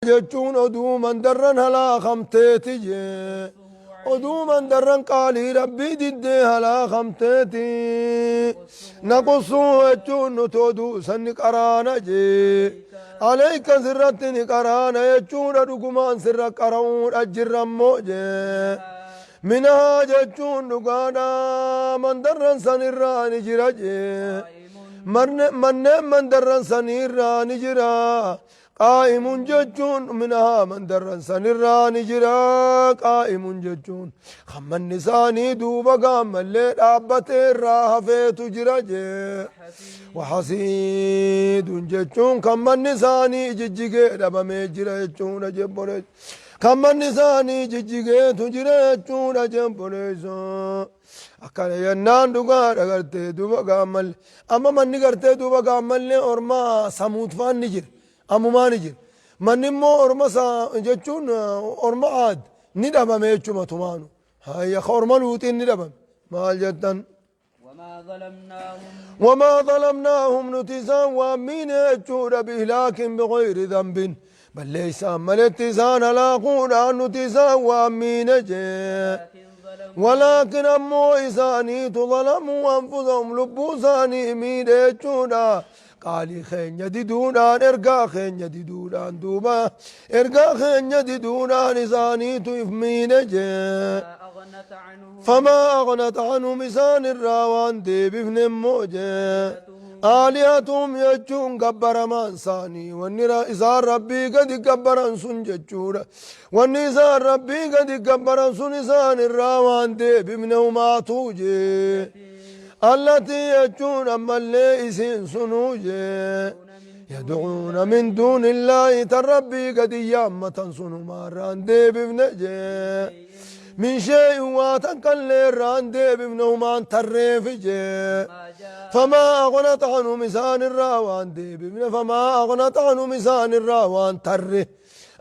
jechuun oduu mandarran halaakamteeti oduu mandarran qaalii rabbii diddee halaakamteeti naqussuu jechuun nuti oduu sanni qaraana jee aleyka sirratti ni qaraana jechuudha dhugumaan sirra qara'uudha jirrammoo jee minaa jechuun dhugaadha mandarran sanirraa ni jira jee manneen mandarran sanirraa ni jira قائم ججون منها من درن سنران جرا قائم ججون خمن نساني دوبا قام الليل أبت الراها فيت جرا وحسيد ججون خمن نساني ججيجي دبا ميجرا ججون جبوليس خمن نساني ججيجي تجرا ججون جبوليس أكان ينان دوغا رغرتي دوبا قام أما من نغرتي دوبا قام اللي أرما سموت فان نجر أمو نجر من نمو أرمسا جتشون أرما عاد ندبا ميتشو متمانو هيا خورما لوتين ندبا مال جدا وما ظلمناهم نتزان وامين يجور بإهلاك بغير ذنب بل ليس أمل اتزان لا قولا نتزان وامين ولكن أمو إساني تظلموا أنفسهم لبوساني مين يجونا قالي خين يديدونان ارقا خين يديدونان دوبا ارقا خين يديدونان إساني تفمين فما أغنت عنهم إسان الراوان دي بفن موجه آلياتهم يجون قبر مان ثاني والنرا إسان ربي قد قبران سن ججورا والنسان ربي قد قبران سن إسان الراوان دي بفنهما توجه التي يجون أما اللي إسين سنوجه يدعون من دون الله تربي قد يامة سنو ماران دي بفنجه من شيء واتقل الران دي بفنهما ترفجه فما أغنت عنه مسان الراوان دي بفنه فما أغنت عنه مسان الراوان تره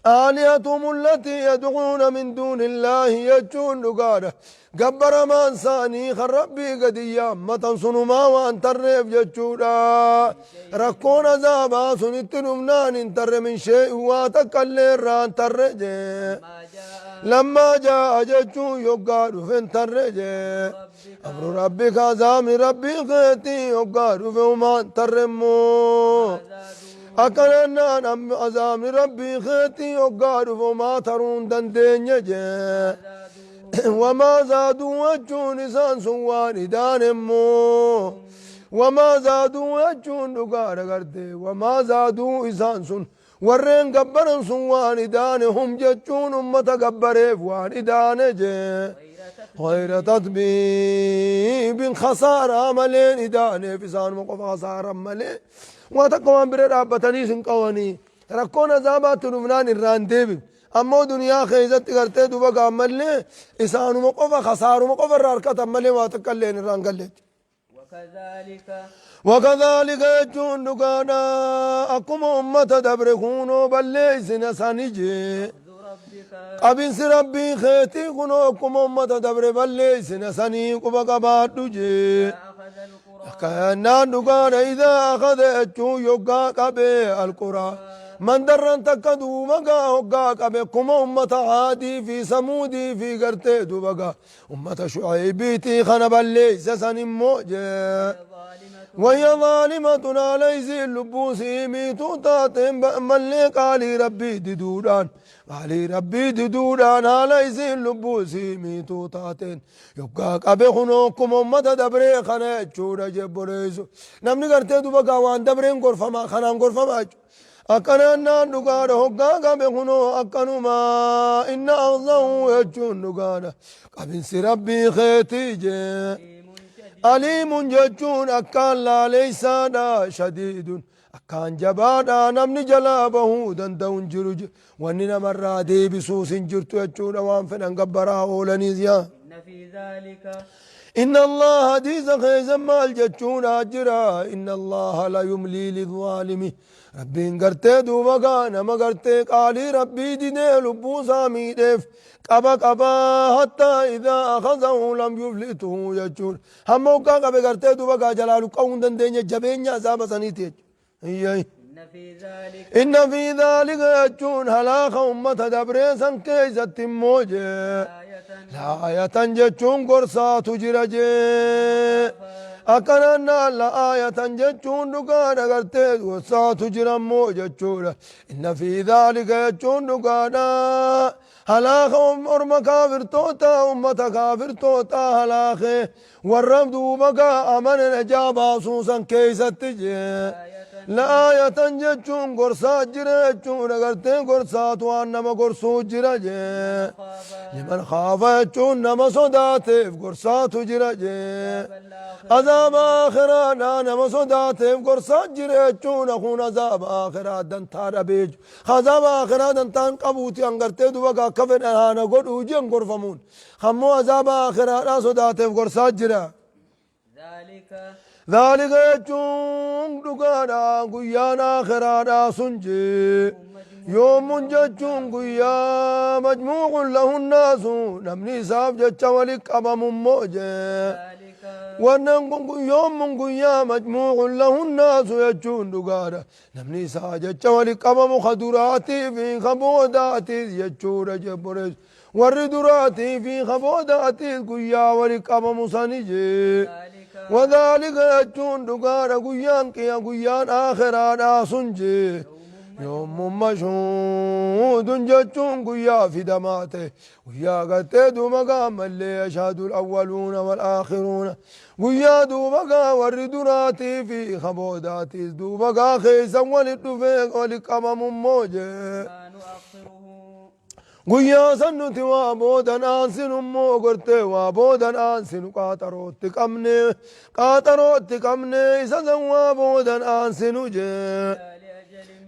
آليتهم التي يدعون من دون الله يجون نقاله قبر ما انساني خربي قد يامة سنما وان ترف ججودا ركون زابا سنت نمنان انتر من شيء واتقل الران ترجي لما جاء ججو يقار فين ترجي أمر ربك عزام ربي غيتي يقار فيهما ترمو أكننا نم عزام ربي غيتي يقار فيهما ترون دندين يجي وما زادوا وجون إسان سوان دانمو وما زادوا وجون نقار قرده وما زادوا إسان سن ورين قبرن سوان دانهم ججون أمتا قبره فوان دانه غير تطبيب خسارة ملين دانه فسان مقف خسارة ملين واتقوان برد أبتني سنقواني ركونا زابات نمنان الران ديبب أما دنيا خيزت کرتے دوبا قامل لے إسانو مقوفا خسارو مقوفا راركت أما لے واتقل لے نرانقل لے وكذلك يجون نقانا أكم أمة دبرخونو بل ليس نسانيجي قبين ربي خيتي خنو أكم أمة دبر بل ليس نساني قبا قباتو جي كأننا نقانا إذا أخذ أجو يقا قبي القرى من درن تكدو مغا هقا قبكم أمة عادي في سمودي في قرتي دوبقا أمة شعيبيتي خنب اللي سسن موجه وهي ظالمة على زي اللبوسي ميتو تاتين بأمالي قالي ربي ددودان قالي ربي ددودان على زي اللبوسي ميتو تاتين يبقى قبخنوكم أمة دبري خنا جورا جبريزو نمني قرتي دوبقا وان دبرين قرفما خنان قرفما أكننا نقال هقا قبخنو أكنما إن أغضاه يجون نقال قبن ربي خيتي جي عليم ججون أكان لا ليس دا شديد أكان جبادا نمني جلابه دندون جرج واننا مرة دي بسوس جرت يجون وانفن انقبرا أولانيزيا إن الله حديث خيزا مال ججون أجرا إن الله لا يملي للظالم ربي انقرتي دوبا قانا ما قرتي قالي ربي ديني لبو سامي ديف قبا قبا حتى إذا أخذه لم يفلته يجون هم موقع قبا قرتي دوبا قا جلالو قون دندين جبين عذاب سنيتي إن إن في ذلك يجون هلاك أمة دبريسا كيزة موجة لا يتنجتون قرصات جرجي أكننا لا آية جتون دقانا قرتيد قرصات جرم موجة إن في ذلك يجون دقانا هلاك أرم كافر توتا أمة كافر توتا هلاك والرب دوبك أمن نجابا سوسا كيزة تجي لا يتنجتون قرصات جرجون قرتين قرصات وانما قرصو جرجي لمن خاف يجون نما صداتف قرصات جرجي عذاب آخرة نما صداتف قرصات جرجون أخون عذاب آخرة دنتان بيج عذاب آخرة دنتان قبوتي انقرتي دوبا كفن أنا قد وجين قرفمون خمو عذاب آخرة نا صداتف قرصات جرا ذلك يجون دقانا قيانا خرانا سنجي يوم ججون قيا مجموع له الناس نمني ساب جج ولك أمام موجه وننقن يوم قيا مجموع له الناس يجون دقانا نمني ساب جج ولك أمام خدراتي في خبوداتي يجون جبرج وردراتي في خبوداتي قيا ولك أمام سنجي وذلك يجون دقانا قيان كيا قيان آخرانا سنجي يوم مشهود جتون قيا في دماته قيا قتد مقام اللي يشهد الأولون والآخرون قيا دوبقا وردراتي في خبوداتي دوبقا خيسا ولدفق ولقمم موجه قيا سنتي وابودن آنسن مو قرتي وابودن آنسن قاطروت كمني سزن وابودن آنسن جي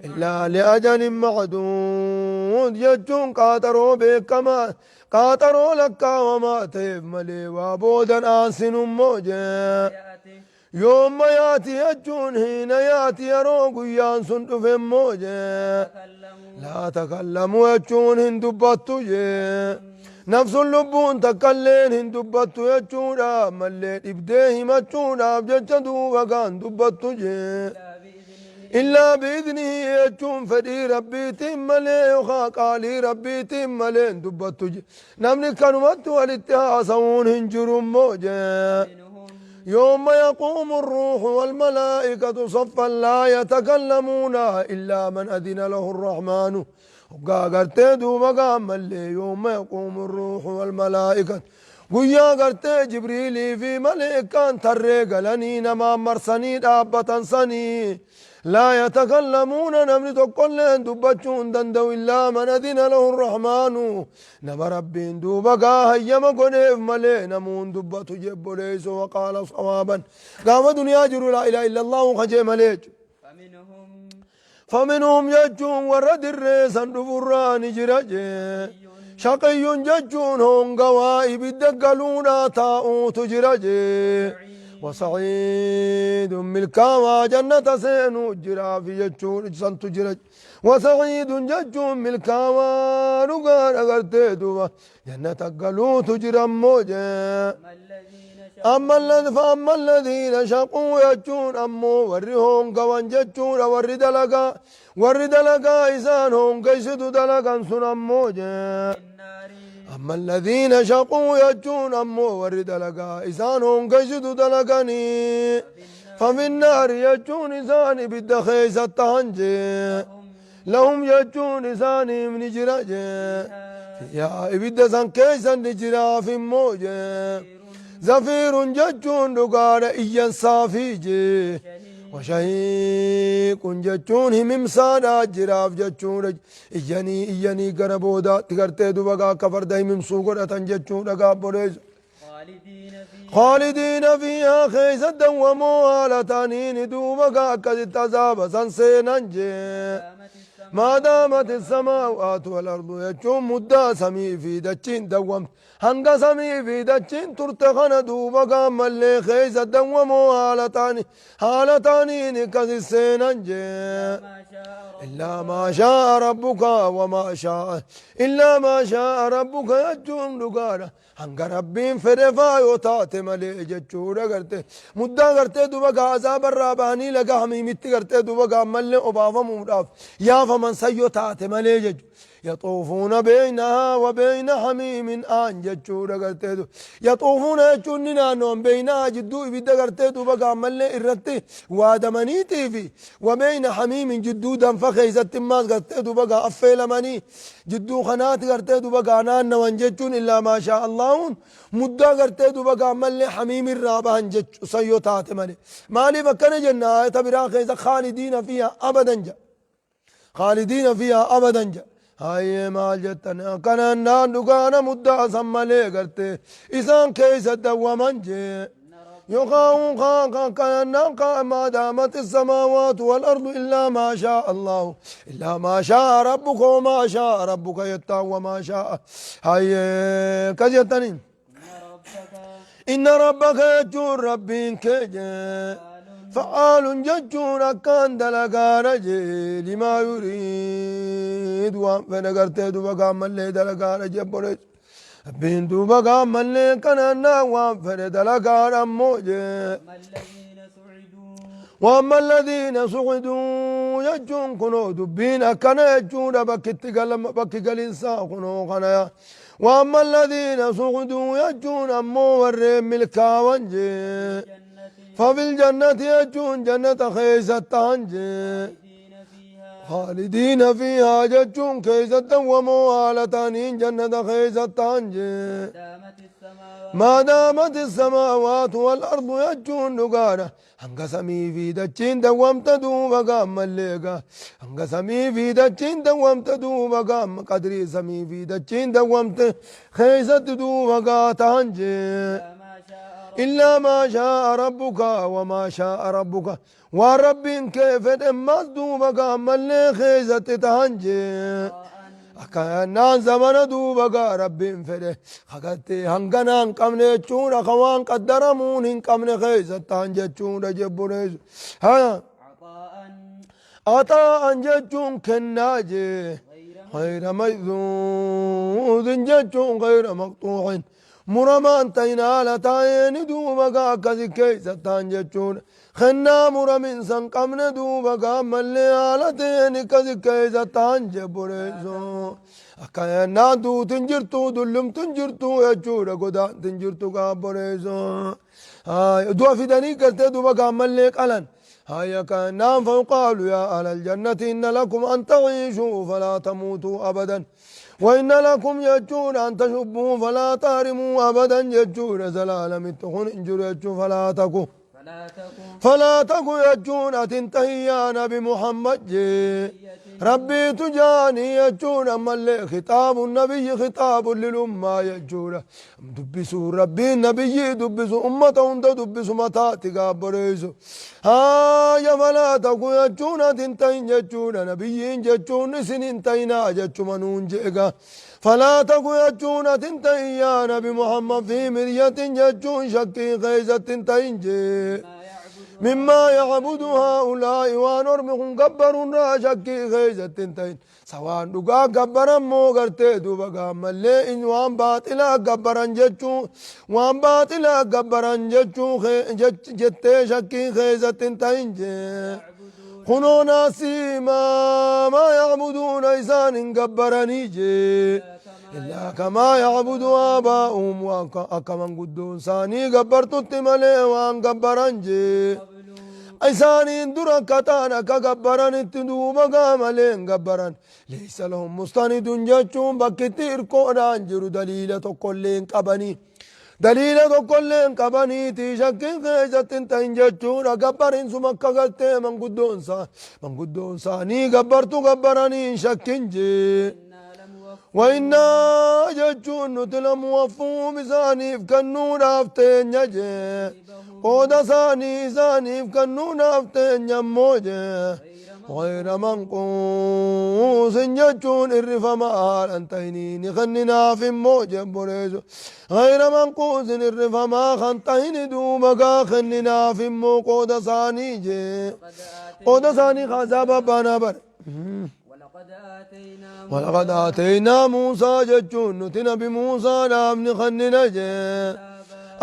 إلا لأجل معدود يجون قاطرو بكما قاطرو لكا وما تيب ملي وابودن آنسن موجي يوم ياتي يجون هنا ياتي يرو قيان سنتف موجي لا تكلموا يجون هندبتو نفس اللبون تكلين هندبتو يجون ملي إبديه مجون أبججدو وقان دبتو إلا بإذنه يجون فدي ربي تملي يخا قالي ربي تملي دبتو نمني كانوا والاتهاسون هنجرون موجي يوم يقوم الروح والملائكة صفا لا يتكلمون إلا من أذن له الرحمن وقاقرتي دوما قام اللي يوم يقوم الروح والملائكة قويا قرتي جبريل في ملائكان ترق لني نما مرسني دابة سني لا يتكلمون نمني تقلين دبتشون دندو إلا من أذن له الرحمن نما ربين دوبقا هيما قنيف ملي نمون دبتو جبو ليسو وقال صوابا قام دنيا جرو لا إله إلا الله وخجي مليج فمنهم يجون ورد الرئيسا دفران جرجي شقي ججون هم قوائب الدقلون تاؤوت جرجي وسعيد ملكا جنة سينو جرا في ججون سنت جرج وسعيد ججون ملكا ونقار أغرتيدو جنة قلوت جرا موجه فأما الذين شقوا يجون أمو ورهم قوان ججون ورد لقا إسان هم كيسدو دلقا سنم موجه أما الذين شقوا يجون أمو ورد لقا إسان هم كيسدو دلقاني ففي النار يجون إسان بالدخيس التهنجي لهم يجون إسان من جراجي يا إبدا سان كيسا نجرا في موجه زفير ججون دقار إيان صافيجي وشهيق ججون همم سانا جراف ججون إياني قربودا تقرتي دوبقا كفر دا همم سوقرة ججون دقا بريز خالدين فيها خيزة دوموا على تانين دوبقا كذت عذاب سنسينا جي ما دامت السماوات والأرض يجون مدى سمي في دجين دوم هنگا سمي في دجين ترتخن دوبا قام اللي خيز دومو حالتاني نكز السيننجي إلا ما شاء ربك وما شاء إلا ما شاء ربك يجون دقانا هنگا ربين فرفا يوتات ملي جچورا کرتے مدى کرتے دوبا عذاب الراباني لگا حميمت کرتے دوبا قام اللي أبافا موداف يا فمن سيوتات ملي جچو يطوفون بينها وبين حميم آن جچورا کرتے دو يطوفون يجوننا نوم بينها جدو إبدا کرتے دوبا قام اللي إرتي وادمانيتي في وبين حميم جدو دم فخيزت ماز کرتے دوبا قام أفيل مني جدو خنات کرتے دوبا قانان نوان جچون إلا ما شاء الله مدى کرتے دوبا قام اللي حميم الرابان جچو سيوتات ملي مالي فكنا جنة آية برا خيزة خالدين فيها أبدا جا خالدين فيها أبدا جا هاي مال جتنا كان نان دكان مدة سمالي کرتے إسان كيسة دوامن جي يقاون كان نان ما دامت السماوات والأرض إلا ما شاء الله إلا ما شاء ربك وما شاء ربك يتا وما شاء هاي كجتنين إن ربك يجور ربين كجي فعال ججون كان دلقا رجي لما يريد وان فنقرته دوبا قام اللي دلقا رجي بريد بين دوبا قام اللي كان وان فندلقا رموجي واما الذين سعدوا يجون كنو دبين اكنا يجون بكي قلنسا كنو خنايا واما الذين سعدوا يجون امو ورين ملكا وانجي ففي الجنة يجون جنة خيزة تانجي خالدين فيها ججون خيزة وموالتانين جنة خيزة تانجي ما دامت السماوات والأرض يجون نقارة هنگا سمي في دچين دوامت دوبا قام مليقا هنگا سمي في دچين دوامت دوبا قام قدري سمي في دچين دوامت خيزة دوبا قاتانجي إلا ما شاء ربك وما شاء ربك ورب كيف دمت دوبك أما اللي خيزت تهنجي أكان زمن دوبك رب فده خقتي هنگنان قمن چون خوان قدرمون قمن خيزت تهنجي چون جبريز ها عطاء جچون كناجي غير مجذوذ جچون غير مقطوع مرمان تينا لتاين دوبا كذي كيسة تانجتون خنا مرمين سنقمن دوبا ملي آلتين كذي كيسة تانجبوريزو أكاينا دو تنجرتو دلم تنجرتو يجورا قدا تنجرتو قابوريزو دو فدني كرتي دوبا ملي قلن هيا كاينا فيقالوا يا أهل الجنة إن لكم أن تعيشوا فلا تموتوا أبدا وإن لكم يجون أن تشبوا فلا تهرموا أبدا يجون زلالم التخن انجر يجون فلا تكو يجون تنتهيان بمحمد جي ربي تجاني يجون أما اللي خطاب النبي خطاب للأمة يجون دبسوا ربي النبي دبسوا أمتهم دبسوا متاتي قابريزو يا فلا تكو يجون تنتهين يجون نبيين يجون سنين تينا يجون منون جيغا فلا تكو يجون تنتهيان بمحمد في مرية يجون شكي غيزة تنتهين جي مما يعبد هؤلاء ونرمهم قبرون شكي غيزة تنتهين سواء دقا قبرا مو قرتي دوبا قام اللي إن وان باطلا قبرا جتشو وان باطلا قبرا جتشو جتي شكي غيزة تنتهين خنو ناسي ما يعبدون إسان قبراني جي إلا كما يعبد آباؤهم وكمن قدون ساني قبرتو التمالي وان قبران جي إسانين درا كتانا كقبران التدوبا قاملين قبران ليس لهم مستند جاتشون بكتير كونان جرو دليلة كلين قبني دليلة كلين قبني تشكين خيزة تنتين جاتشون قبرين سمكا قلتي من قدون ساني قبرتو قبراني شكين جي وإنا جاتشون نتلم وفو بسانيف كنون أفتين جي قودا ساني سانيف كنون أفتين جموجي غير منقوص جتون الرفما أنتهني خننا في موجب بريزو غير منقوص الرفما خنتهني دوبك خننا في مو قود ثاني جي قود ثاني خزاب بنابر ولقد آتينا موسى جتون نتنا بموسى نام نخننا جي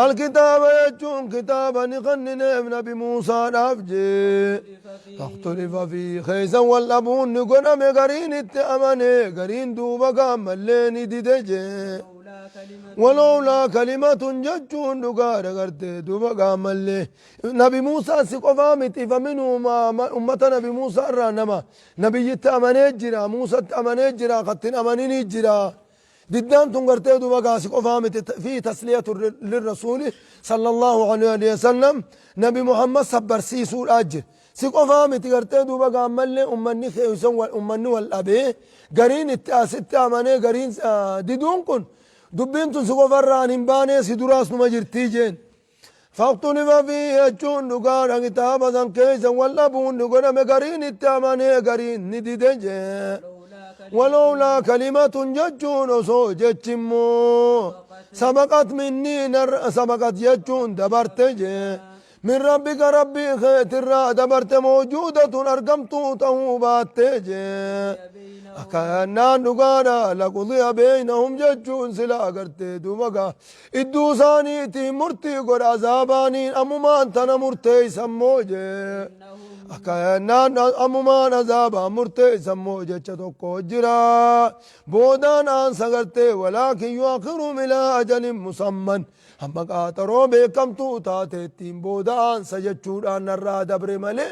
الكتاب يجون كتابا نخننا نبي موسى نافجي اختلف فيه خيزا والأبون نقول مقرين التأمني قرين دوبا قاملين ديدجي ولولا كلمة ججون نقار قرتي دوبا قاملين نبي موسى سقفا متي فمنه أمة نبي موسى الرانما نبي التأمني جرا موسى التأمني جرا قتن أمنيني جرا ددان تنقرتي دوبا قاسق وفامت في تسلية للرسول صلى الله عليه وسلم نبي محمد صبر سيسو الأجر سيقو فامت قرتي دوبا قامل أمني خيوسن والأمني والأبي قرين التأسيت أماني قرين ددون كن دبين تنسقو فران انباني سيدراس نمجرتيجين فاقتلف فيه أجون نقار كتابا كيسا والأبون نقول مقرين التأماني قرين نديدجين ولولا كلمة ججون وصو ججمو سبقت مني سبقت ججون دبرت من ربك ربي خيت الرا دبرت موجودة أرقمت توبات أكانا نقانا لقضي بينهم ججون سلا قرت دوبقا إدو ثانيتي مرتي قر عذاباني أممان تنا مرتي سموجي أكانا أممان عذابا مرتي سموجي چتوكو جرا بودان آن سغرتي ولكن يؤخرهم إلى أجل مسمن هم قاترو بكم توتاتي تيم بودان سجچودان نرى دبر ملي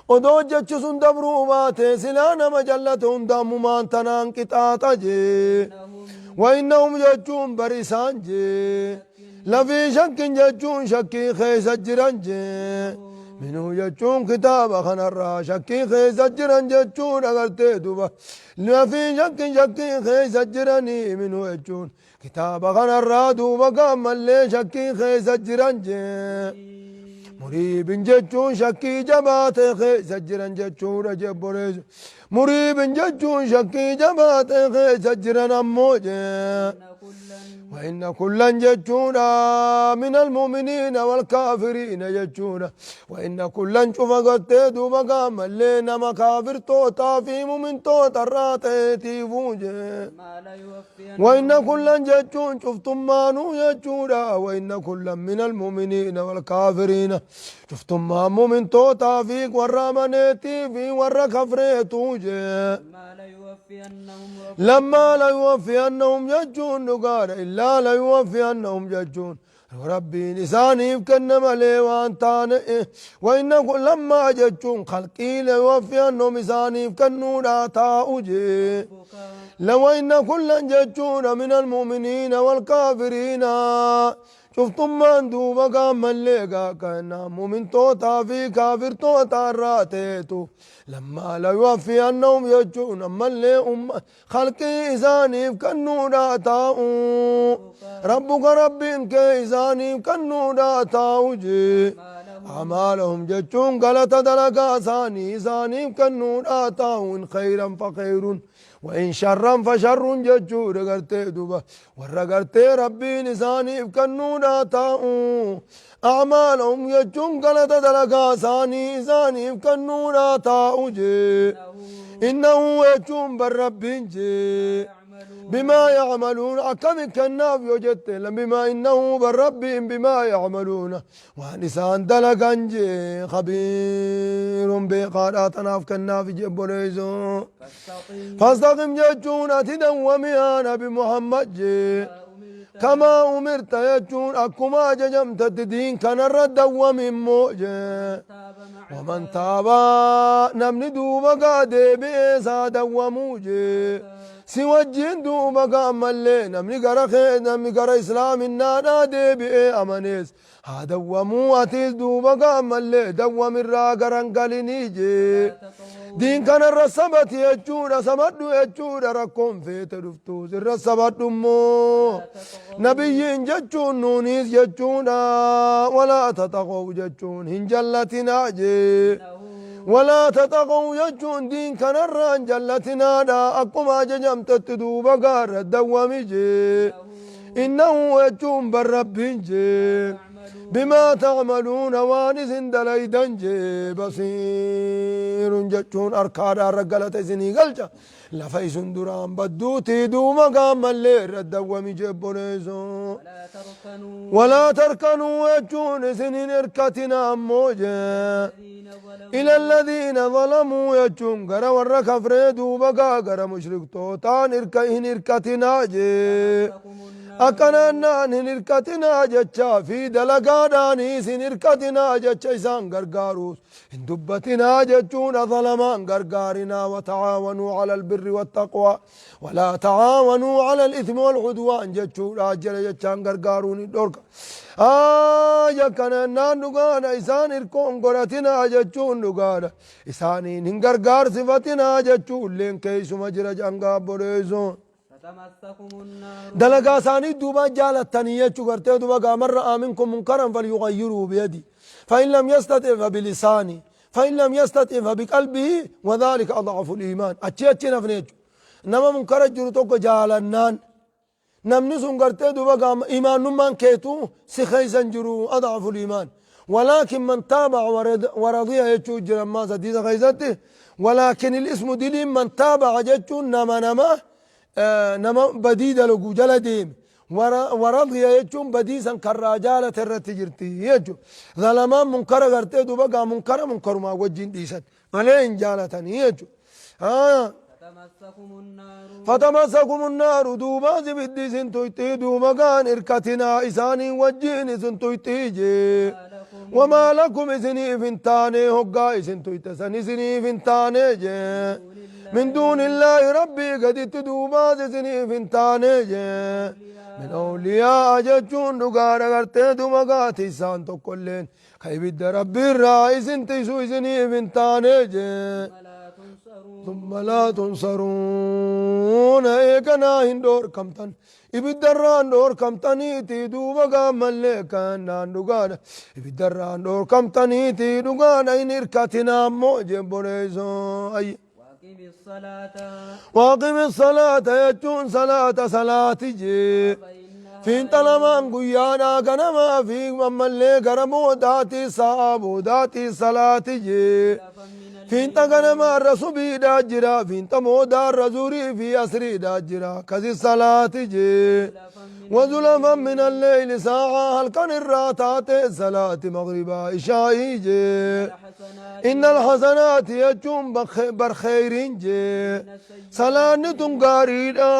odoo jechi sun dabruu baate silaa nama jallate hundaammumaan tanaan qixaaxa jee وإنهم ججون بريسان جي لفي شك ججون شكي خيس جران جي منو ججون كتاب خنرا شكي خيس جران ججون أغرتي دوبا لفي شك شكي خيس جراني منو ججون كتاب خنرا دوبا قام اللي شكي خيس جران جي مريب ججون شكي جبات خيس جران ججون رجب بريز مريب ججون شكي جبات خيس جران أموجي وإن كلا ججونا من المؤمنين والكافرين ججونا وإن كلا شفقت دوبا قام اللينا مكافر توتا في مؤمن توتا راتي فوجي وإن كلا ججون شفتم مانو ججونا وإن كلا من المؤمنين والكافرين شفتم ما مؤمن توتا فيك ورامنيتي في ورا كفريتوجي لما لا يوفينهم ججون نقال إلا لا يوفينهم ججون ربي لساني كنما لي وانتان وإن لما ججون خلقي لا يوفينهم لساني كنونا تاؤجي لو إن كلا ججون من المؤمنين والكافرين شفتم من دوبا قام الليقا كأنه مؤمن توتا في كافر توتا راتيتو لما لا يوفي أنهم يجون أما اللي خلقي إذاني كنونا تاؤ ربك ربي كإذاني كنونا تاؤجي أعمالهم ججون قلت دلقا ثاني إذاني كنونا تاؤ خيرا فخير وإن شرا فشر ججور قرتي دوبا ورقرتي ربي نساني كنونا تاؤ أعمالهم يجون قلت دلقا ثاني إذاني كنونا تاؤ جي إنه يجون بالرب جي بما يعملون أكم كناف يوجدت بما إنه بالرب بما يعملون ونسان دلقان جي خبير بقارات ناف كناف جبريزو فاستقم ججون أتدومي أنا بمحمد جي كما أمرت يجون أكما ججمت الدين كان الرد ومن موجه ومن تابا نمني دوبا قادي بإيسا دوموجه سوجين دوبا قام اللي نمني قرا خير نمني قرا إسلام النانا دي بإي أمانيس هذا ومواتيس دوبا قام اللي دوم الراقران قاليني جي دين كان الرسبت يجونا سمدو يجونا ركم في ترفتوز الرسبت مو نبيين ججون نونيس ججونا ولا تتقوا ججون هنجلتنا جي ولا تطغوا يجون دين كان الران جلتنا دا أقما جمت تدوب قار الدوامي جي إنه يجون بالرب جي بما تعملون وانس دليدن جي بصير جتون أركاد الرجلة سني قلجة لفيس درام بدوتي دوما قام الليل الدوامي جبونيزو ولا تركنوا يجون سنين اركتنا موجة إلى الذين ظلموا يجون قرا ورا كفريدو بقا قرا مشرك توتان إن إركتنا جي أكننا إن إركتنا جتشا في دلقاداني سن إركتنا جتشا إسان غرغاروس إن دبتنا جتشون ظلمان غرغارنا وتعاونوا على البر والتقوى ولا تعاونوا على الإثم والعدوان جتشون أجل جتشان غرغاروني دورك كننا نغانا إسان إركون قراتنا جتشون نغانا إساني نغرغار صفتنا جتشون لين كيسو مجرى جانغا بوريزون دلقا ثاني دوبا جالتني يجو غرتي دوبا قامر منكم منكرا فليغيروا بيدي فإن لم يستطع فبلساني فإن لم يستطع فبقلبه وذلك أضعف الإيمان أتشي نفنيجو نما منكر جرتوك جالنان نمني سن غرتي دوبا قام إيمان نمان كيتو سخيزا جرو أضعف الإيمان ولكن من تابع ورضي يجو جرما سديد خيزته ولكن الاسم دليل من تابع جتو نما نما بديد لقو جل ديم ورضي يجون بديسا كالرجالة الرتجرتي يجو ظلمان منكر غرتي دوبا منكر ما وجين ديسان ملين جالتني يجو فتمسكم النار دوبا زبدي سنتويتي دوبا كان إركتنا إساني وجين سنتويتي جي وما لكم إسني فنتاني هقا إسنتويت سني فنتاني جي من دون الله ربي قد تدوبا سني فنتاني جي من أولياء جتشون دقار غرتي دومقاتي سانتو كلين خيبد ربي الرئيس انتيسو إسني فنتاني جي ثم لا تنصرون إيكنا هندور كمتن إبدران دور كمتني تيدو بقى ملكان ناندوغان إبدران دور كمتني تيدو غان إن إركاتنا موجب بريزو أي واقم الصلاة يجون صلاة جي فين تلمان قيانا كنما في مملي كرمو داتي صابو داتي صلاة جي فين تغنما الرسوبي داجرا فين تمودا الرزوري في أسري داجرا كذي الصلاة جي وظلما من الليل ساعة هل كان الراتات صلاة مغربا إشائي جي إن الحسنات يجون برخير جي صلاة تنقاريدا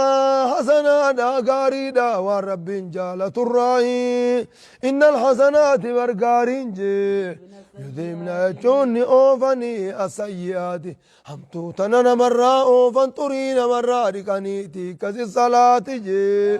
حسنات قاريدا والرب جالة الراهي إن الحسنات برقارين جي يذيبنا يجوني أوفني السيئات همتو تننا مرة أوفن ترين مرة ركنيتي كذي الصلاة جي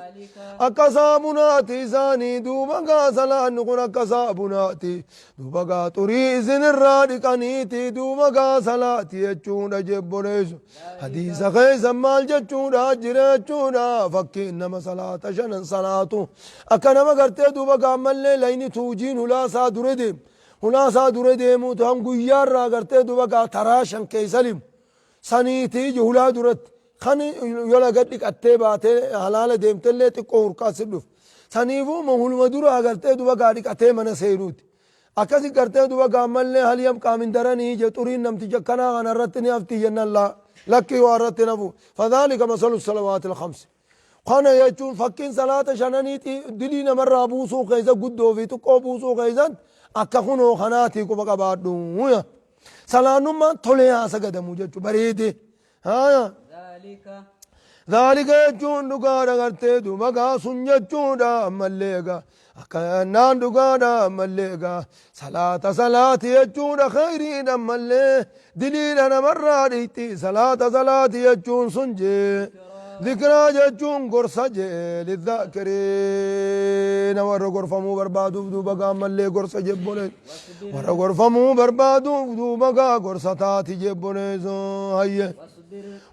أكسابناتي زاني دوبقا صلاة نقول أكسابناتي دوبقا تري إذن الرادكنيتي دوبقا صلاة يجون جبونيسو حديث خيس مال جتون أجر جتون فكي إنما صلاة شنن صلاة أكنما قرتي دوبقا ملي ليني توجين لا سادر ديم هنا سادر ديمو تهم قيار را قرتي دوبقا تراشن كيسلم سنيتي جهلا درت خاني يلا قد لك أتباعتي حلال ديمت اللي تقور كاسدف سنيفو مهول مدورا قرتي دوبقا لك أتمنى سيروت أكاسي قرتي دوبقا ملي هل يم كامن دراني جتورين نمتي جكنا غانا رتني أفتي جنن الله لكي وارتي نفو فذلك مثل الصلوات الخمس خانا يجون فكين صلاة شنانيتي دلين مرة بوسو خيزا قدو في تقو بوسو خيزا أكا خنو خناتي كو بقى بعدو صلاة نما توليها سقدمو جتو بريدي ذلك يجون دقانا غرتي دو بقى سنجتون دا مليقا أكا نان دقانا مليقا صلاة يجون خيرين ملي دليلنا مرة ريتي صلاة يجون سنجي ذكرى جتون قرصة للذاكرين ورى قرفمو بربادو بدو بقى ملي قرصة جبوني ورى قرفمو بربادو بدو بقى قرصة تاتي جبوني هيا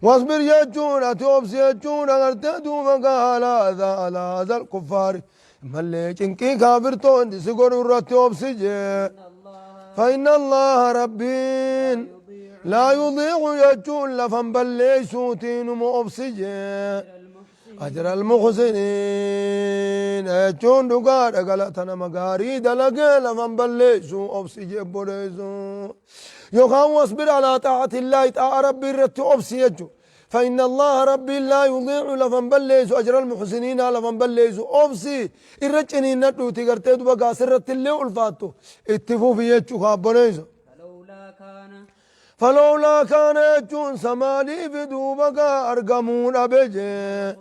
واصبر جتون أتوبس جتون أغرتدو بقى على ذا الكفار ملي جنكي كافرتون دي سيقر ورى توبس فإن الله ربين لا يضيع يجون لفن بليسوتين مؤبسجين أجر المحسنين يجون دقار أقلتنا مقاري دلقى لفن بليسو أبسجين بوليسو يقام واصبر على طاعة الله طاعة ربي رت أبسي يجو فإن الله ربي لا يضيع لفن بليسو أجر المحسنين لفن بليسو أبسي الرجني ندو تقرتي دبقى سرت اللي ألفاتو اتفو في يجو خابوليسو فلولا كان يجون سمالي في دوبك أرقمون أبجي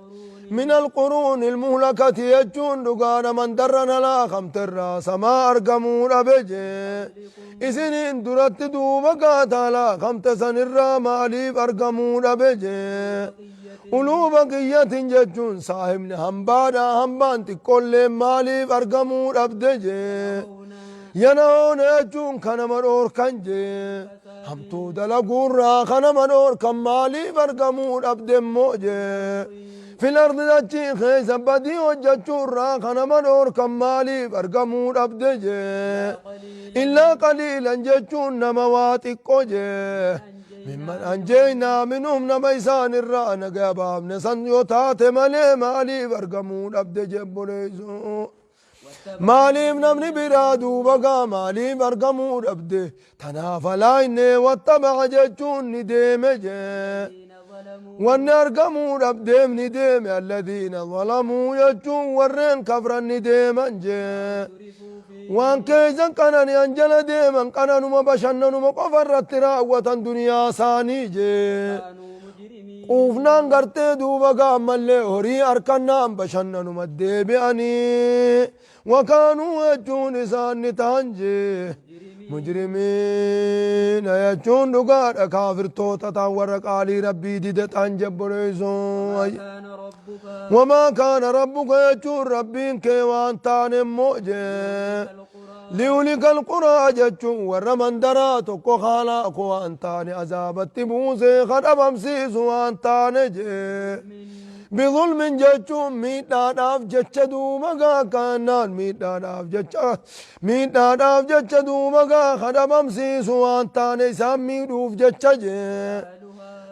من القرون المهلكة يجون دقان من درنا لا خمتر سما أرقمون أبجي إسنين درت دوبك تالا خمت سنر مالي أرقمون أبجي قلوب قية يجون صاحبنا همبان تقول مالي أرقمون أبدجي ينون يجون كان مرور كنجي همتو دلقون را خنا منور كمالي برقمون أبد موجي في الأرض دجي خيز بدي وججون را خنا منور كمالي برقمون أبدجي إلا قليلا ججون نمواتي قوجي ممن أنجينا منهم نميسان الرأنا قابام نسان يوتات مالي مالي برقمون أبدجي بوليزو ماليم نمني برادو بقى ماليم أرقمو ربده تنافلا إني واتبع ججون نديم جي وان أرقمو ربدهم نديم الذين ظلموا يجون ورين كفرا نديم جي وان كيزن كانن ينجل ديما كانن مبشنن مقفرت راوة دنيا ساني جي قوفنان قرتي دوبا قامل هوري أركنان بشنن مدي بأني وكانوا يجون إسان تانجي مجرمين يجون دقار كافر توتا تاورك علي ربي دي تانجب بريزون وما كان ربك يجون ربين كيوان تان موجي ليولك القرى ججون ورمن دراتك خالا قوان تاني عذابت بوسي خرب امسيس وان تاني جي بظلم جچون میداناف جچ دومگا کانان میداناف جچ دومگا خدمم سیسوان تاني سامي دوف جچ جي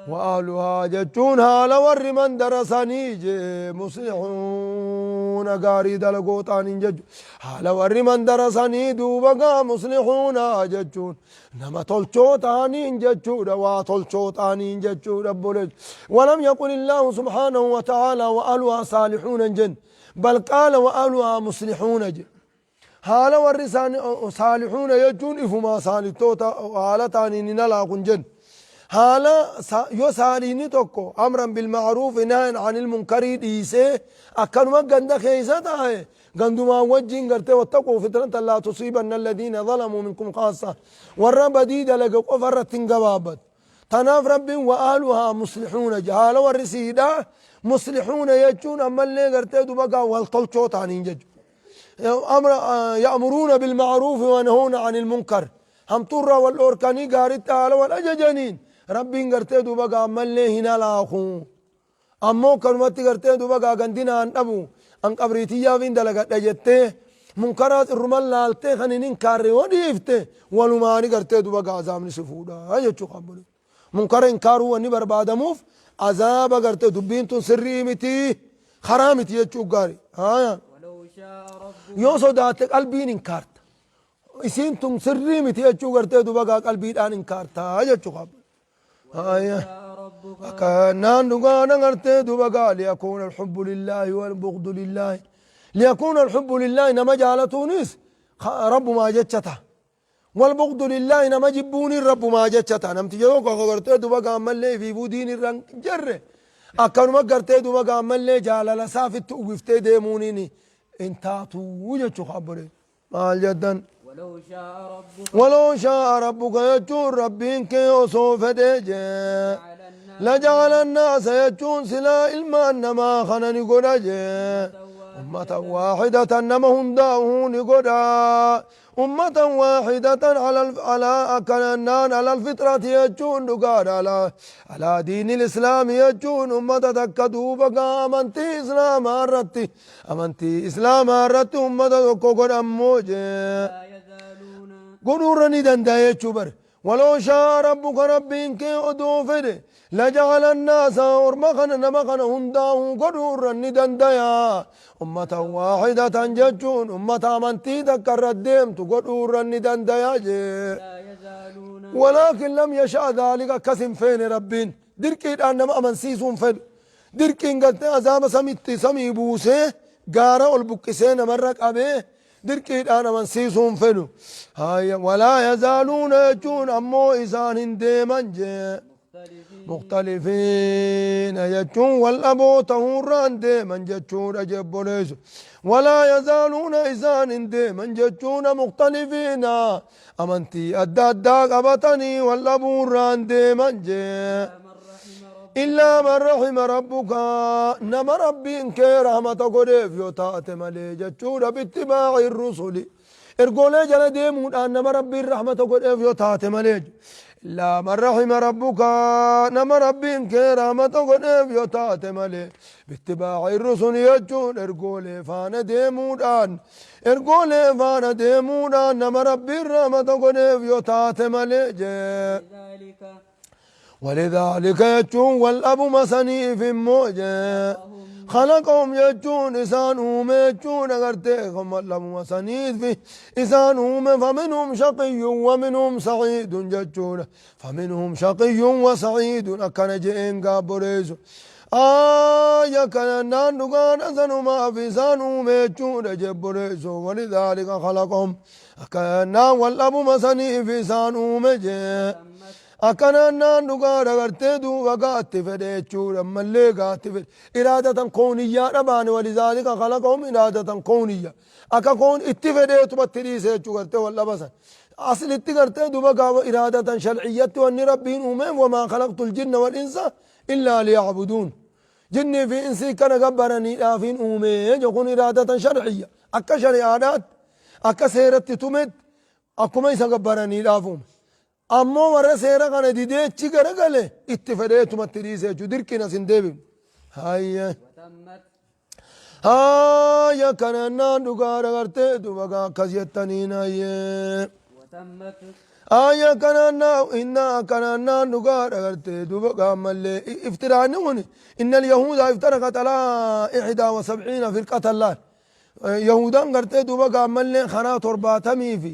وأهلها جچون حال ور من درساني جي مصلحون غاري دلقوتان جج حال ور من درساني دوبگا مصلحون جچون نما تلچوتاني جچون وا تلچوتاني جچون ربولج ولم يقل الله سبحانه وتعالى وأهلها صالحون جن بل قال وأهلها مصلحون جن حال ور صالحون يجون إفما صالحوتا حالتاني نلا جن حالا يو ساليني توكو امرا بالمعروف نهيا عن المنكر ديسه اكنما غندا خيستا هي غندما وجين غرتي واتقوا فتنه لا تصيبن الذين ظلموا منكم خاصه والرب ديد لك قفرتين غبابت تناف رب واهلها مصلحون جهال ورسيدا مصلحون يجون اما اللي غرتي دبقا والطلچوتاني جج امر يامرون بالمعروف وينهون عن المنكر هم طر والأوركاني قارت تعالى والأججنين ربين قرتي دوبا ملي هنا لاخو أمو كرمتي قرتي دوبا قندنا أن أبو أن قبريتيا فين دلقت أجتي منكرات الرمال لالتي خنينين كاري وديفتي ولماني قرتي دوبا عزامني سفودا أجتشو قبولي منكر إنكارو وني بربادموف عذاب قرتي دبين سري متي خرامتي يجتشو قاري هايا يو صداتك قلبين إنكارت إسين تم سري متي أجو قرتي دوبا قلبي دان إنكارتا أجو قبل هايا كانان دوغانا قرتي دوبا ليكون الحب لله والبغض لله ليكون الحب لله نما جالتونيس رب ما جتشتا والبغض لله نما جبوني رب ما جتشتا نمتي جوكو قرتي دوبا ملي في بودين الرنج جره أكانو ما قرتي دوبا ملي جالا لسافت وقفتي ديمونيني انتاتو وجتشو خبري مال جدا ولو شاء ربك يجون ربين كي يوصف ديجي لجعل الناس يجون سلا إلما أنما خنني قرجي أمة واحدة أنما هم داهون قرا أمة واحدة على أكنان على الفطرة يجون دقار على دين الإسلام يجون أمة تكدوا بقى أمنتي إسلام أردتي أمنتي إسلام أردتي أمة تكو قد أموجي قرورني دنداية شبر ولو شاء ربك ربك أدوفر لجعل الناس أرمخنا نمخنا هنداه قدور ندنديا أمة واحدة ججون أمة منتي ذكر الدم تقدور ندنديا ولكن لم يشاء ذلك كسم فين ربين دركي أنما أمن سيسون فين دركي قلت أزام سميتي سمي بوسه قارا والبكسين مرق أبيه دركي أنا من سيسون فينو هاي ولا يزالون يجون أمو إسان ديما مختلفين يجون والأبو تهوران ديما جتشون أجبونيس ولا يزالون إسان ديما جتشون مختلفين أمنتي أدى قبطني والأبو ران ديما إلا من رحم ربك نما ربك رحمة قريف يوتات ملي جتشورا باتباع الرسل إرقولي جل ديمون نما ربي الرحمة قريف يوتات ملي إلا من رحم ربك نما ربك رحمة قريف يوتات ملي باتباع الرسل يجون إرقولي فانا ديمون إرقولي فانا ديمون نما ربي الرحمة قريف يوتات ملي ولذلك يجون والأب مسني في موجة خلقهم يجون إسانهم يجون أغرتهم والأب مسني في إسانهم فمنهم شقي ومنهم سعيد يجون فمنهم شقي وسعيد أكن جئين قابريزو كان نانوغان أسنما في إسانهم يجون جبريزو ولذلك خلقهم أكن والأب مسني في إسانهم يجون أكنا نانوغا رغرتي دوبا غاتي فدي چورا ملي غاتي فدي إرادة كونية ربان ولذلك خلقهم إرادة كونية أكا كون اتفدي تبتري سيچو غرتي والله بس أصل اتغرتي دوبا غاو إرادة شرعية وأن ربين أمم وما خلقت الجن والإنس إلا ليعبدون جن في إنسي كان غبرني لافين أمم يكون إرادة شرعية أكا شريعات أكا سيرت تمت أكو ما يسغبرني لافهم أمو ورا سيرا كان ديدي تشيكرا قالي اتفاديتو متريسي جدير كنا سندبي هاي كان نانوغا رغرتي دوبا كزيتانين هاي كان كان نانوغا رغرتي دوبا ملي افترانون إن اليهود افترقت على 71 فرقة الله يهودان غرتي دوبا ملي خنا ترباتمي في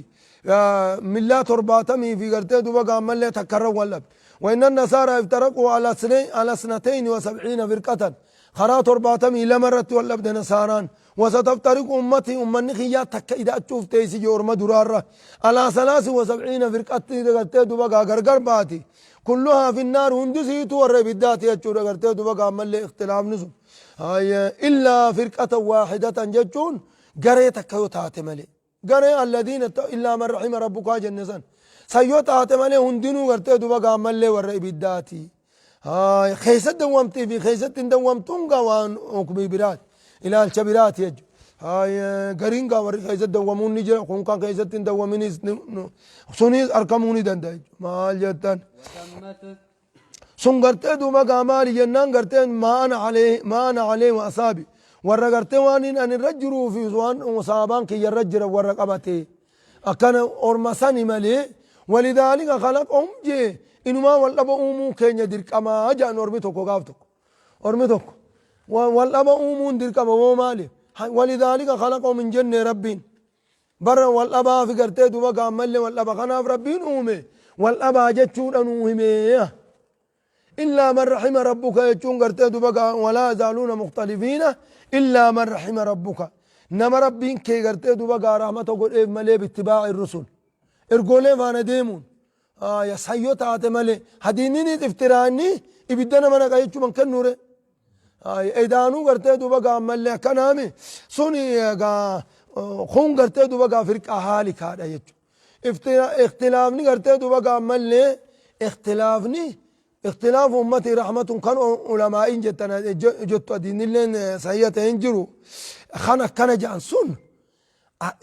ملا ترباتمي في قرتي دوبا قام لي تكرر ولب وإن النصارى افترقوا على 72 فرقة خرا ترباتمي لمرت ولب نصاران وستفترق أمتي أمني خيات تك إذا تشوف تيسي جورما درارة على 73 فرقة قرتي دوبا غرغر باتي كلها في النار هندسيت والربيدات يجور قرتي دوبا قام لي اختلاف نزل هاي إلا فرقة واحدة ججون قريتك يوتات ملي قري الذين إلا من رحم ربك جنسان سيوت آتمالي هندينو غرتي دوبا قامل لي ورئي بداتي هاي خيست دوامتي في خيست دوامتون قوان أكبي برات إلى الشبرات يجو هاي قرين قاوري خيست دوامون نجر خون كان خيست دوامينيس سونيس أركموني دنداج مال جتان سن غرتي دوبا قامالي جنان غرتي ما أنا عليه وأصابي ورا غرتي وانين أن الرجرو في زوان وصابان كي يرجر ورا قبتي أكن أورمساني ملي ولذلك خلقهم جي إنما والله بأمو كين يدرك أما أجا نورمتك وقافتك أورمتك والله بأمو درك أما ومالي ولذلك خلقهم من جنة ربين برا والله با في غرتي دوبا قامل والله بخناف ربين أمي والله با جتشون أنوهمي إلا من رحم ربك يجون غرتي دوبا ولا يزالون مختلفين إلا من رحم ربك نما ربين كي غرتي دوبا رحمته قل إيه ملي باتباع الرسل إرقولي فانا ديمون يا سيو تاتي ملي هدينيني افتراني إبدنا منا قايتشو من كنوري إيدانو غرتي دوبا ملي كنامي سوني خون غرتي دوبا فرق أهالي كادا يجو اختلافني غرتي دوبا ملي اختلاف أمتي رحمة كان علماء جتنا جت دين اللين سيئة ينجرو خنا كان جانسون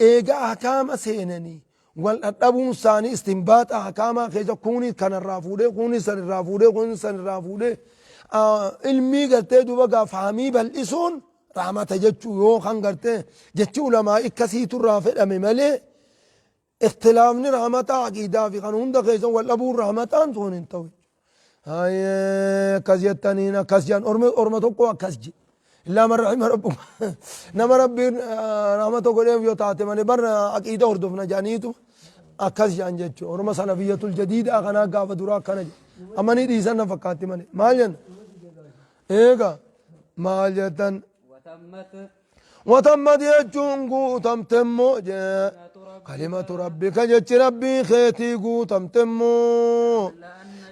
إيجا أحكام سينني والأبون ثاني استنباط أحكام خيجا كوني كان الرافودة كوني سن الرافودة كوني سن الرافودة علمي قلتي دوبا فهمي بالإسون رحمة جتشو يو خان قلتي جتشو علماء كسيت الرافد أمي ملي اختلافني رحمة عقيدة في قانون ده خيزن والأبو رحمة أنتون انتوي هاي كزيتانينا كزيان أرمى تقوى كزجي إلا من رحم ربك نما ربي رحمته قريب يوتاتي من بر عقيدة أردفنا جانيتو أكز جان جتشو أرمى سلفية الجديدة أغنى قافة دراء كنج أماني ديسان فكاتي من مالين إيقا ماليتن وتمت يجون قوتم تمو كلمة ربك جتش ربي خيتي قوتم تمو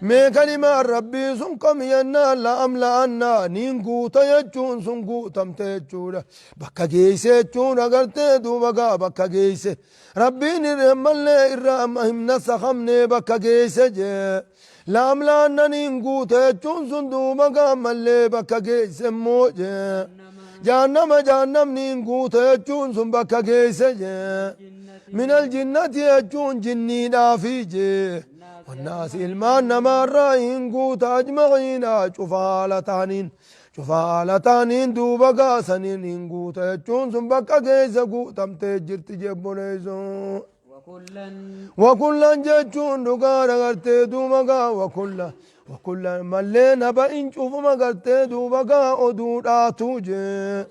مي كلمة ربي سنكم ينا لا أملأنا نين قوتا يجون سن قوتم تيجون بكا جيسي يجون أغرتي دوبكا بكا جيسي ربي نرهم اللي إرام هم نسخمني بكا جيسي جي لا أملأنا نين قوتا يجون سن دوبكا ملي بكا جيسي موجي جهنم نين قوتا يجون سن بكا جيسي جي من الجنة يجون جني نافيجي والناس المان مرين قوت أجمعين شفالتانين دوبقا سنين قوت يجون سنبقا كيسا قوتم تجر تجيبونيزو وكلا ججون دقانا غرتي دوبقا وكلا ملينا بإن شوف ما غرتي دوبقا أدوداتو جي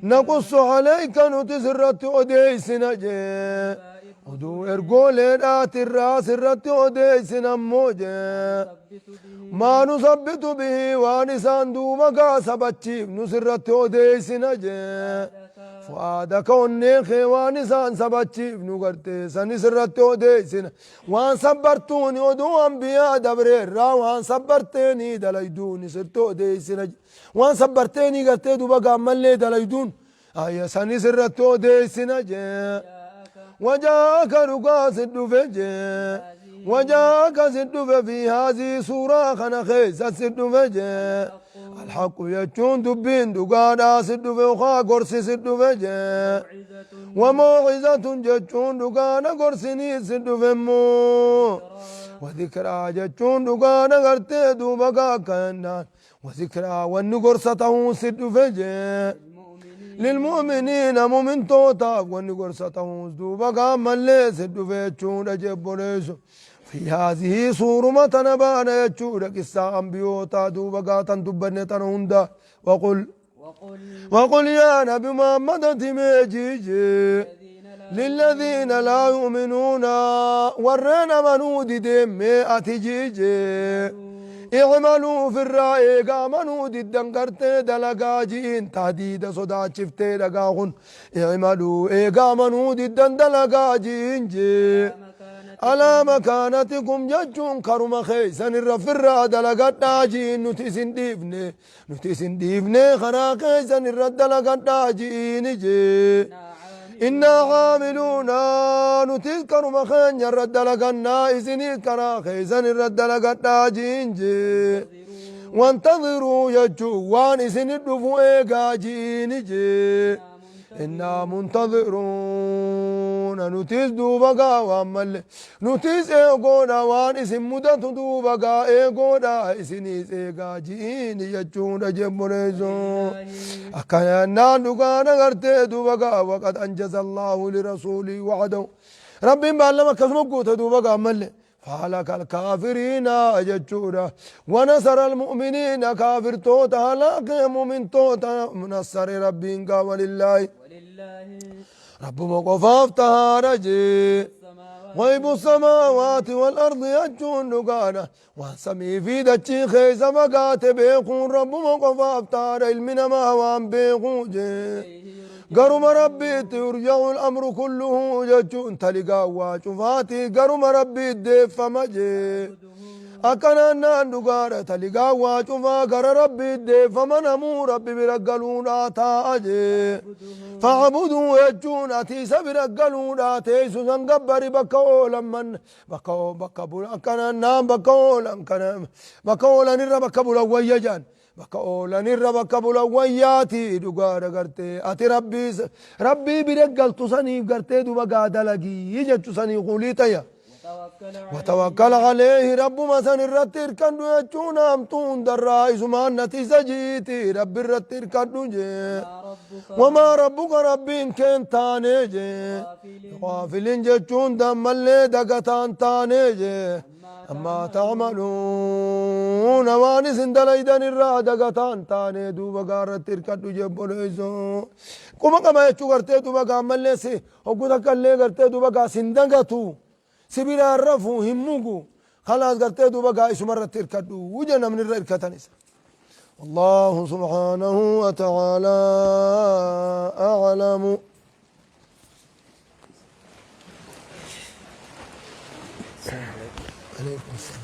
نقص عليك نتسرت أديسنا جي ودو إرقولي دات الراس الرت أديسنا موجي ما نثبت به وانسان دوبقا سبتشيف نسرت أديسنا جي فؤادك ونيخي وانسان سبتشيف نقرتي سنسرت أديسنا وان صبرتوني ودو أنبياء دبرير وان صبرتيني دليدوني سرت أديسنا وان صبرتيني قرتي دوبقا ملي دليدون آية سنسرت أديسنا جي وجاءك رقاص الدفجة وجاءك الدفة في هذه سورة خنا خيسة الدفجة الحق يجون دبين دقانا الدفة وخا قرص الدفجة وموعظة ججون دقانا قرصني الدفة مو وذكرى ججون دقانا قرتي دوبقا كنان وذكرى والنقرصته الدفجة للمؤمنين مؤمن توتا ونقرصته دوبقا ملي سدفيتشون أجبونيسو في هذه صورة تنبانا يتشون قصة أنبيوتا دوبقا تندبني تنهندا وقل يا نبي محمد تميجيجي للذين لا يؤمنون ورنا منود دمي أتجيجي اعملوا في الرأي قامنوا ضدن قرتي دلقاجين تهديد صدا شفتي لقاهن اعملوا قامنوا ضدن دلقاجين جي على مكانتكم ججون كرم خيسن الرفرة دلقات ناجين نتسن ديفني خنا خيسن الرد دلقات ناجين جي إنا عاملون نتذكر مخان يرد لقنا إذني كنا خيزن الرد لقنا جينجي وانتظروا يجو وان إذن الدفو إيقا جينجي إنا منتظرون نتيز دوبقا وامل نتيز إيقونا وان إذن مدت دوبقا إيقونا إذن إيقا جيني يجون جبنيزو أكايا نانوغانا غرتي دوبقا وقد أنجز الله لرسوله وعده ربي بعلم كسمكوت دوبقا مل فهلك الكافرين أججورا ونصر المؤمنين كافر توتا هلاك مؤمن توتا منصر ربي ولله رب مقفاف تهارجي غيب السماوات والأرض يجون نقانا وسمي في دتشي خيس مقات بيقون رب مقفاف تهار علمنا ما وان بيقون جي قرم ربي ترجع الأمر كله ججون تلقا وشفاتي قرم ربي ديف مجي أكنا نندقارة تلقا وشفا قر ربي ديف منمو ربي برقلون آتاجي فعبدوا يجون أتيس برقلون آتيسو سنقبري بكولا من بكولا أكنا نام بكولا بكولا نرى بكولا ويجان بكا أولا نرى بكا بولا وياتي دوغارا غرتي أتي ربي برقل تساني غرتي دو بقا دلقي يجت تساني قولي تيا وتوكل عليه رب مثلا الرتير كندو يجون أمتون درايس ما نتيجة جيتي رب الرتير كندو جي وما ربك ربين كن تاني جي غافلين جتون دم اللي دقتان تاني جي أما تعملون واني سندليدن الرادة قطان تاني دوبا قارة تركتو جبوليسو كما كما يچو کرتے دوبا قامل لسي وقودا کلے کرتے دوبا قا سندنگتو سبيلا الرفو هموكو خلاص کرتے دوبا قا اسمر تركتو وجنا من الركتانيس والله سبحانه وتعالى أعلم عليكم السلام